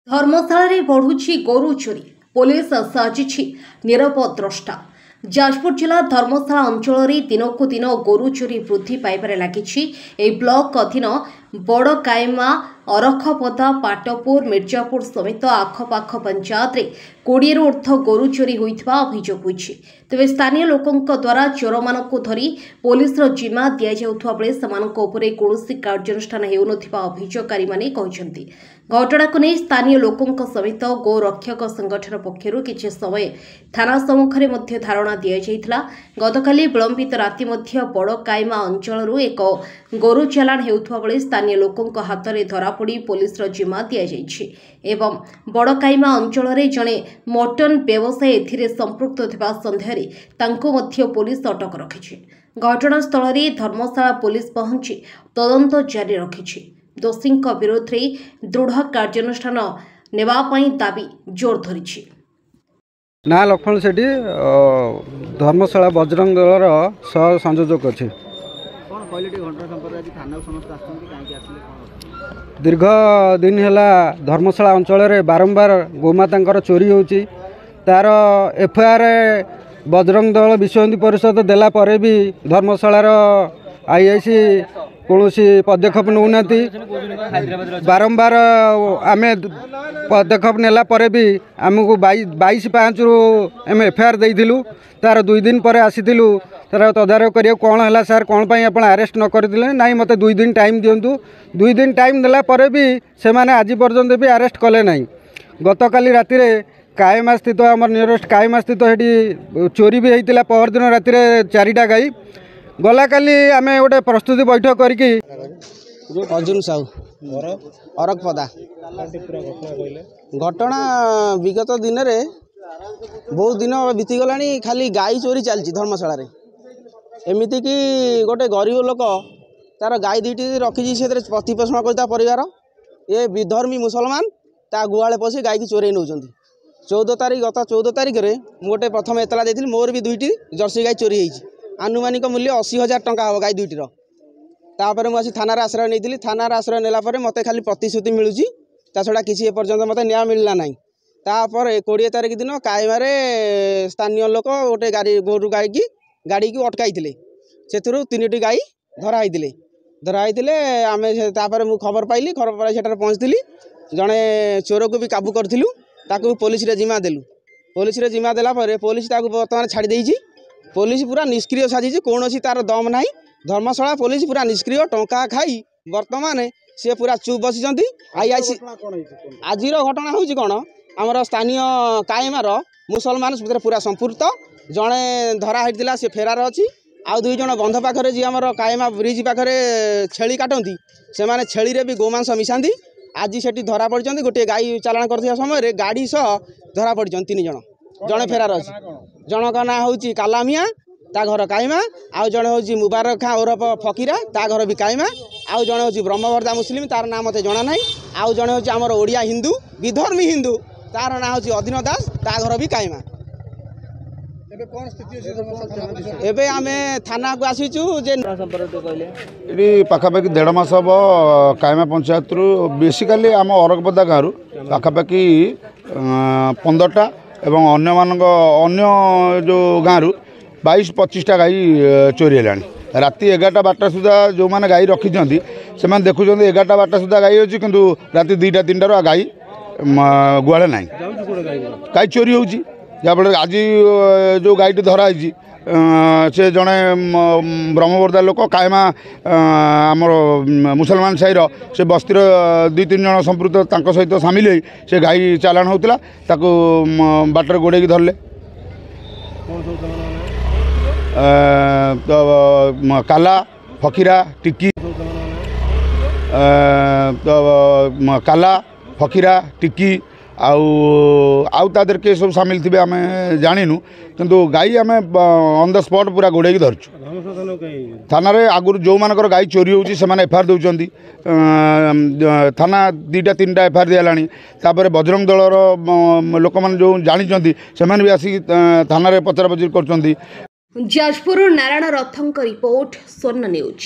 धर्मशाला रे बढ़ुछि गोरु चोरी पुलिस साजिछि नीरव द्रष्टा। जाजपुर जिला धर्मशाला अंचल में दिनक दिन गोरु चोरी वृद्धि पाइबार लगी। ब्लॉक अधीन बड़कायमा अरखपदा पाटपुर मिर्जापुर समेत आखपाख पंचायत में 20 ऊर्ध गोरु चोरी होता अभियोग होइछि। तेबे स्थानीय लोकों द्वारा चोर मानक धरी पुलिस जिम्मा दि जाउथबा बेले समानक उपरे कोनोसी कार्यानुष्ठान हेउनथिबा अभियोगकारी माने कहिसंती। घटना को नहीं स्थानीय लोकों समेत गो रक्षक संगठन पक्षर किछि समय थाना सम्मुखें मध्य धारणा दि जाइथिला। गतकाली विलंबित राति मध्य बड़कायमा अंचल एक गोरु चालाण हेउथबा बेले स्थानीय लोकों हाथ में धरापड़ी पुलिस जिम्मा दि जाइछि एवं बड़कायमा अंचल में जड़े मटन व्यवसायी एथिरे संपृक्त थिबा संदेह तांको मध्य पुलिस अटक रखिछि। घटनास्थल में धर्मशाला पुलिस पहुंची तदंत जारी रखिछि। दोषी विरोध में दृढ़ कार्यानुष्ठान नेबापाई दाबी जोर धरिछि। ना लक्ष्मण सेठी धर्मशाला बजरंग दलर सह संयोजक अच्छे। दीर्घ दिन है धर्मशाला अंचल में बारंबार गोमाता चोरी होची। तार एफआईआर बजरंग दल विश्व हिंदी परिषद देला परे भी धर्मशालार आईआईसी कौनसी पदक्षेप नौना। बारंबार आम पदक्षेप नेला परे भी आमको 22/5 आम एफआईआर देइथिलु। तार 2 दिन पर आसीथिलु तार तदारख करिया कौन है सार कौन पाई आपण अरेस्ट न करथिले नाई मते 2 दिन टाइम दियंतु। 2 दिन टाइम देला परे भी से माने आज पर्यंत भी अरेस्ट कले नाई। गतकाली राति रे कायमा स्थित आमर नियरेस्ट कायमा स्थित हेटी चोरी भी होता। परदिन राति 4टा गाई गला काली आम गोटे प्रस्तुति बैठक करके अर्जुन साहू अरखपदा घटना विगत दिन में बहुत दिन बीतीगला खाली गाई चोरी चलती धर्मशाला रे। एमती कि गोटे गरीब लोक तार गाई 2टी रखी से प्रतिपोषण करता परिवार ये विधर्मी मुसलमान ता गुआले पशि गाई की चोरी नौ। 14 तारीख गत 14 तारीख में गोटे प्रथम एतला देती मोर भी 2टी जर्सी गाई चोरी होती। आनुमानिक मूल्य 80,000 टंका हम गाई 2टीर। तापर मुझे थाना आश्रय नहीं। थाना आश्रय नेला मत खाली प्रतिश्रुति मिलूँ ता छड़ा किसी एपर्यंत मत न्याय मिलला ना। तापर 20 तारीख दिन कायमारे स्थानीय लोक गोटे गाड़ी गोरु गाड़ी की अटकाई से 3टी गाई धराई आम मु खबर पाइली। खबर पाई सेठार पहुँचती जड़े चोर को भी काबू करूँ ताकू पुलिस रे जिम्मा देलु। पुलिस रे जिम्मा देला परे पुलिस ताकू बर्तमान छाड़ी देइछि। पुलिस पूरा निष्क्रिय साजिछि कौन तार दम ना। धर्मशाला पुलिस पूरा निष्क्रिय टंका खाई बर्तमान सी पूरा चुप बसी। आईआईसी आज घटना हूँ कौन आमर स्थानीय कायमार मुसलमान पूरा संपूर्ण जड़े धरा होता सी फेरार अच्छी। आउ 2 जन बंध पाखे जी आम कायमा ब्रिज पाखे छेली काटती से माने छेली रे भी गोमांस मिसाती। आज से धरा पड़ी गोटे गाई चालाण कर समय गाड़ी सह धरा पड़ी 3 जन जड़े फेरार अच्छी। जनक ना हूँ कालामिया ता घर कायमा आउ जड़े हूँ मुबारक खां ओरफ फकीरा ता घर भी कायमा आउ जड़े हूँ ब्रह्मवर्दा मुस्लिम तार ना मत जना ना। आउ जड़े हूँ आमर ओडिया हिंदू विधर्मी हिंदू तार ना हूँ अधीन दास ता घर भी कायमा। एबे आमे थाना को आसीचु जे ये पाखापाखि 1.5 मास हम कायमा पंचायत रु बेसिकाली आम अरखपदा गाँव पाखापाखि 15टा एवं अन्य जो गाँव 22-25टा गाई चोरी है। राति 11-12 सुधा जो मैंने गाई रखी से देखुं 11-12 सुधा गाई अच्छी किंतु राति 2-3 गाई गुआले ना गाई चोरी होची। जहाँफल आज जो गाईटी धराई से जड़े ब्रह्मवर्दा लोक कायमा आमर मुसलमान साहिर से बस्तीर 2-3 जन संपृक्त सहित सामिल हो से गाई चालाण होता बाटर गोड़े धरले। काला फकीरा टिकी काला फकीरा टिकी आउ तादर के सब सामिल थे आम जानिनु किंतु गाई आम ऑन द स्पॉट पूरा गोड़े धरचु। थाना आगुरी जो मानकर गाई चोरी होची से एफआईआर दौरान थाना 2-3टा एफआईआर दिलानी। तापर बजरंग दलर लोक मैंने जो जानी से भी आसिक थाना पचरा पचर कर। जाजपुर नारायण रथंक रिपोर्ट स्वर्ण न्यूज।